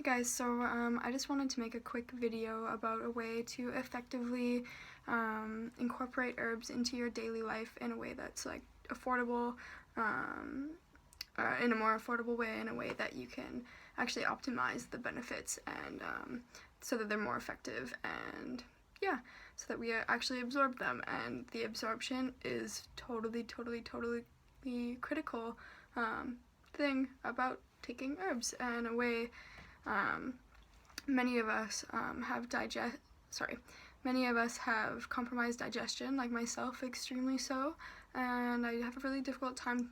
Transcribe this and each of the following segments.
Hey guys, so I just wanted to make a quick video about a way to effectively incorporate herbs into your daily life in a way that's like affordable, in a more affordable way, in a way that you can actually optimize the benefits and so that they're more effective and yeah, so that we actually absorb them. And the absorption is totally critical thing about taking herbs in a way. Many of us many of us have compromised digestion, like myself, extremely so, and I have a really difficult time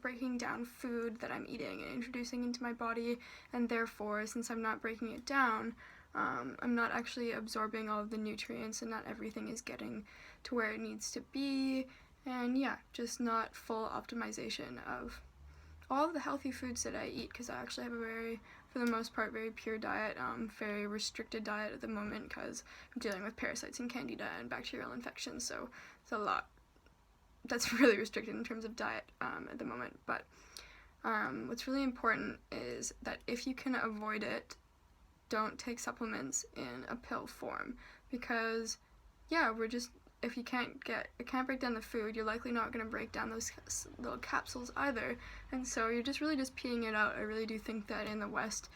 breaking down food that I'm eating and introducing into my body, and therefore, since I'm not breaking it down, I'm not actually absorbing all of the nutrients, and not everything is getting to where it needs to be, and yeah, just not full optimization of all of the healthy foods that I eat, because I actually have a for the most part, very pure diet, very restricted diet at the moment because I'm dealing with parasites and candida and bacterial infections, so it's a lot that's really restricted in terms of diet at the moment. But what's really important is that if you can avoid it, don't take supplements in a pill form, because yeah, if you can't break down the food, you're likely not going to break down those little capsules either, and so you're just really just peeing it out. I really do think that in the West,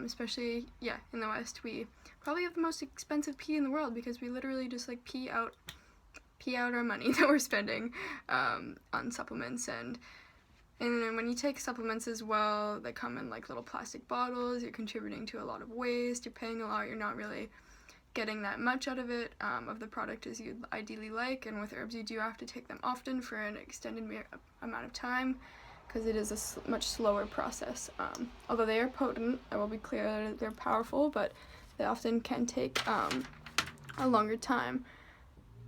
especially in the West, we probably have the most expensive pee in the world, because we literally just like pee out our money that we're spending on supplements. And then when you take supplements as well, they come in like little plastic bottles. You're contributing to a lot of waste. You're paying a lot. You're not really getting that much out of it, of the product as you'd ideally like. And with herbs, you do have to take them often for an extended amount of time, because it is a much slower process. Although they are potent, I will be clear that they're powerful, but they often can take a longer time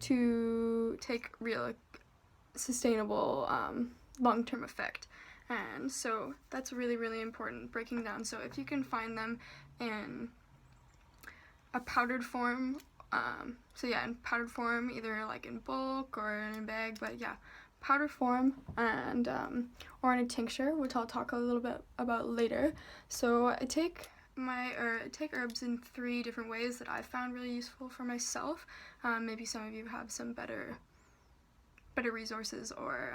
to take real sustainable long-term effect. And so that's really important, breaking down. So if you can find them in a powdered form, in powdered form, either like in bulk or in a bag, but yeah, powdered form, and or in a tincture, which I'll talk a little bit about later. So I take herbs in 3 different ways that I found really useful for myself. Maybe some of you have some better resources or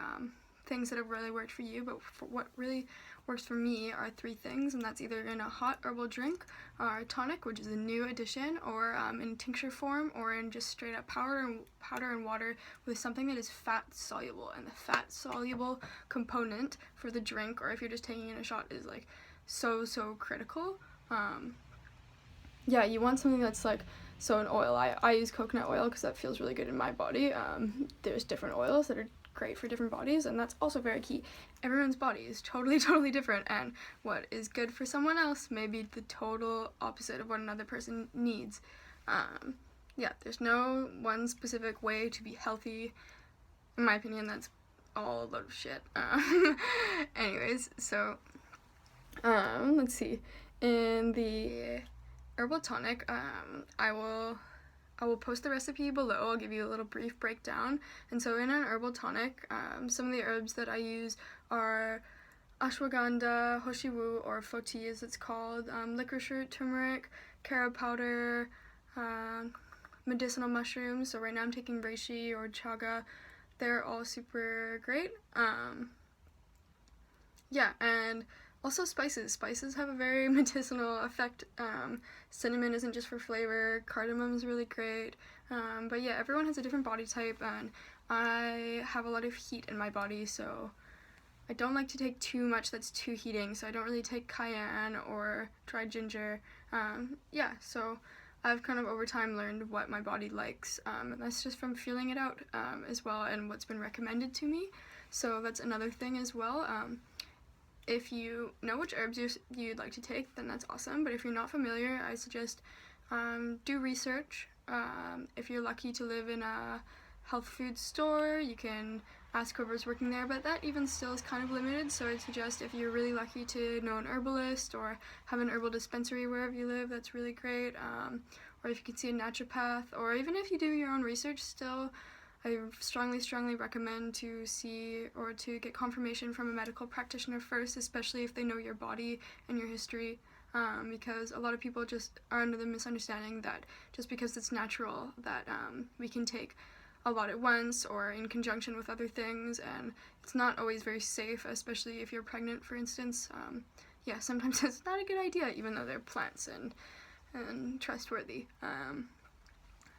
things that have really worked for you, but for what really works for me are 3 things, and that's either in a hot herbal drink, or a tonic, which is a new addition, or in tincture form, or in just straight up powder and water with something that is fat soluble. And the fat soluble component for the drink, or if you're just taking in a shot, is like so critical. You want something that's like, so an oil, I use coconut oil because that feels really good in my body. There's different oils that are great for different bodies, and that's also very key. Everyone's body is totally different, and what is good for someone else may be the total opposite of what another person needs. There's no one specific way to be healthy. In my opinion, that's all a load of shit. Anyways, so let's see. In the herbal tonic, I will post the recipe below. I'll give you a little brief breakdown. And so in an herbal tonic, some of the herbs that I use are ashwaganda, hoshiwu, or foti as it's called, licorice root, turmeric, carob powder, medicinal mushrooms. So right now I'm taking reishi or chaga. They're all super great. And also spices. Spices have a very medicinal effect. Cinnamon isn't just for flavor. Cardamom is really great. But yeah, everyone has a different body type, and I have a lot of heat in my body, so I don't like to take too much that's too heating, so I don't really take cayenne or dried ginger. So I've kind of over time learned what my body likes, and that's just from feeling it out as well, and what's been recommended to me. So that's another thing as well. If you know which herbs you'd like to take, then that's awesome. But if you're not familiar, I suggest do research. If you're lucky to live in a health food store, you can ask whoever's working there, but that even still is kind of limited. So I'd suggest if you're really lucky to know an herbalist or have an herbal dispensary wherever you live, that's really great. Or if you can see a naturopath, or even if you do your own research still, I strongly recommend to see or to get confirmation from a medical practitioner first, especially if they know your body and your history. because a lot of people just are under the misunderstanding that just because it's natural that we can take a lot at once or in conjunction with other things, and it's not always very safe, especially if you're pregnant, for instance. Yeah, sometimes it's not a good idea, even though they're plants and trustworthy.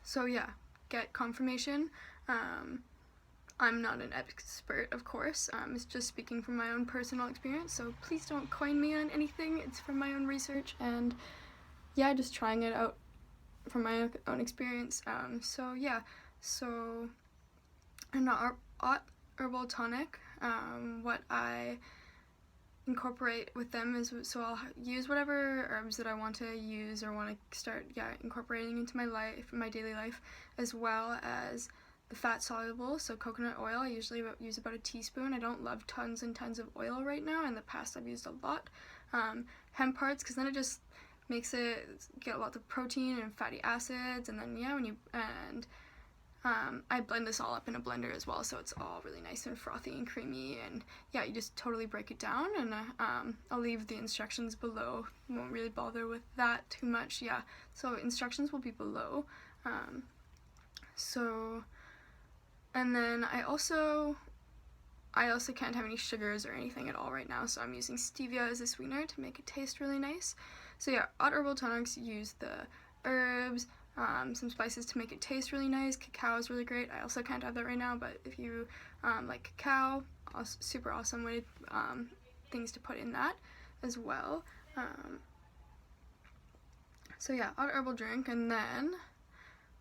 So yeah, get confirmation. I'm not an expert, of course. It's just speaking from my own personal experience, so please don't coin me on anything. It's from my own research, and yeah, just trying it out from my own experience. So yeah, so an herbal tonic, what I incorporate with them is, so I'll use whatever herbs that I want to use or want to start incorporating into my life, my daily life, as well as the fat soluble, so coconut oil. I usually use about a teaspoon. I don't love tons and tons of oil right now. In the past I've used a lot. Hemp parts, because then it just makes it get lots of protein and fatty acids, and then yeah, I blend this all up in a blender as well, so it's all really nice and frothy and creamy, and yeah, you just totally break it down, and I'll leave the instructions below. Won't really bother with that too much, yeah, so instructions will be below. And then I also can't have any sugars or anything at all right now, so I'm using stevia as a sweetener to make it taste really nice. So yeah, hot herbal tonics use the herbs, some spices to make it taste really nice. Cacao is really great. I also can't have that right now, but if you like cacao, super awesome way, things to put in that as well. So yeah, hot herbal drink, and then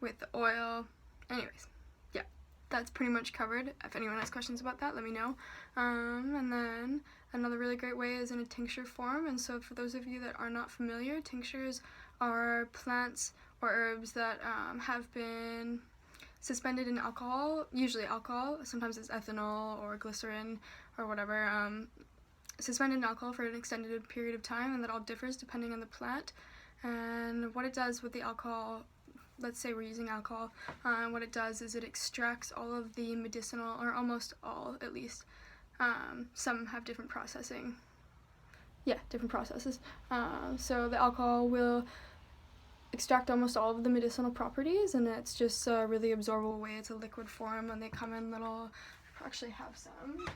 with the oil, anyways, yeah, that's pretty much covered. If anyone has questions about that, let me know. And then another really great way is in a tincture form, and so for those of you that are not familiar, tinctures are plants or herbs that have been suspended in alcohol, usually alcohol, sometimes it's ethanol or glycerin or whatever, suspended in alcohol for an extended period of time, and that all differs depending on the plant. And what it does with the alcohol, let's say we're using alcohol, what it does is it extracts all of the medicinal, or almost all at least, some have different processing, different processes, so the alcohol will extract almost all of the medicinal properties, and it's just a really absorbable way. It's a liquid form, and they come in little, I actually have some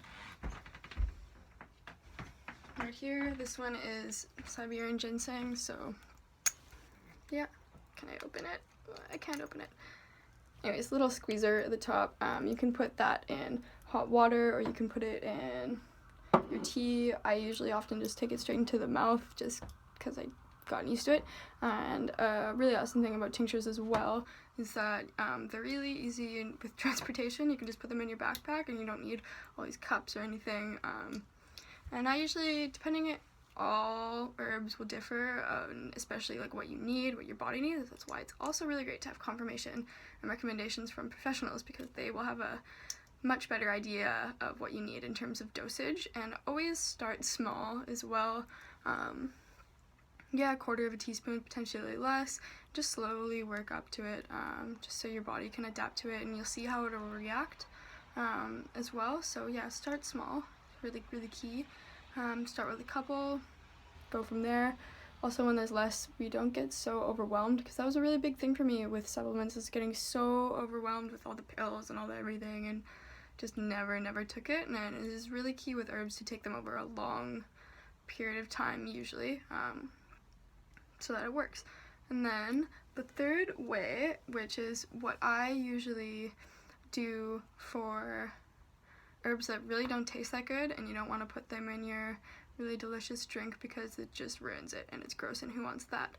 right here. This one is Siberian ginseng, so yeah, can I open it? I can't open it. Anyways, little squeezer at the top. You can put that in hot water, or you can put it in your tea. I usually often just take it straight into the mouth, just because I've gotten used to it. And a really awesome thing about tinctures as well is that they're really easy with transportation. You can just put them in your backpack, and you don't need all these cups or anything. And I usually, all herbs will differ, especially like what you need, what your body needs. That's why it's also really great to have confirmation and recommendations from professionals, because they will have a much better idea of what you need in terms of dosage. And always start small as well. A quarter of a teaspoon, potentially less. Just slowly work up to it, just so your body can adapt to it, and you'll see how it will react as well. So yeah, start small. Really, really key. Start with a couple, go from there. Also, when there's less, we don't get so overwhelmed, because that was a really big thing for me with supplements, is getting so overwhelmed with all the pills and all the everything, and just never took it. And it is really key with herbs to take them over a long period of time usually, so that it works. And then the third way, which is what I usually do for herbs that really don't taste that good, and you don't want to put them in your really delicious drink because it just ruins it, and it's gross, and who wants that?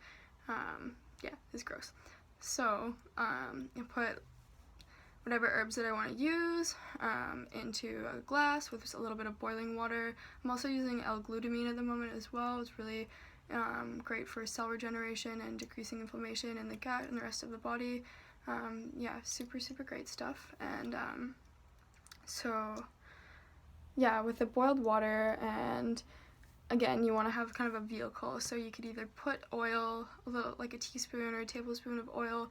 It's gross. So you put whatever herbs that I want to use into a glass with just a little bit of boiling water. I'm also using L-glutamine at the moment as well. It's really great for cell regeneration and decreasing inflammation in the gut and the rest of the body. Super great stuff. And with the boiled water, and again, you want to have kind of a vehicle, so you could either put oil, like a teaspoon or a tablespoon of oil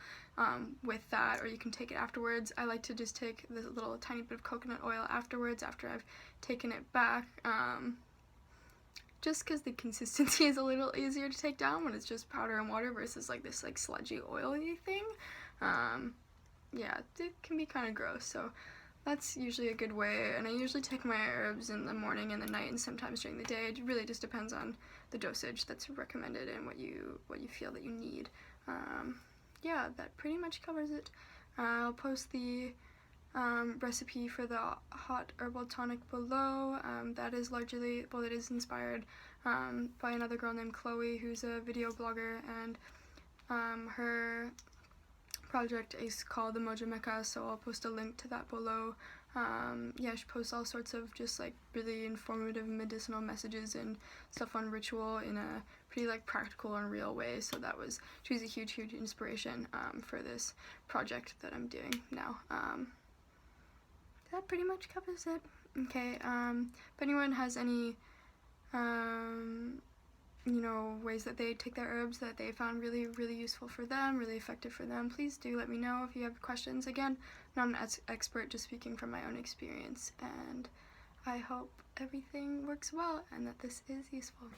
with that, or you can take it afterwards. I like to just take this little tiny bit of coconut oil afterwards, after I've taken it back, just because the consistency is a little easier to take down when it's just powder and water versus like this like sludgy oily thing. Yeah, it can be kind of gross, so that's usually a good way. And I usually take my herbs in the morning and the night and sometimes during the day. It really just depends on the dosage that's recommended and what you feel that you need. Yeah, that pretty much covers it. I'll post the recipe for the hot herbal tonic below. That is largely, well, it is inspired by another girl named Chloe, who's a video blogger, and her project is called the Moja Mecca, so I'll post a link to that below. Yeah, she posts all sorts of just like really informative medicinal messages and stuff on ritual in a pretty like practical and real way, so she was a huge inspiration for this project that I'm doing now. That pretty much covers it. Okay, if anyone has any you know, ways that they take their herbs that they found really useful for them, really effective for them, please do let me know if you have questions. Again, I'm not an expert, just speaking from my own experience, and I hope everything works well and that this is useful.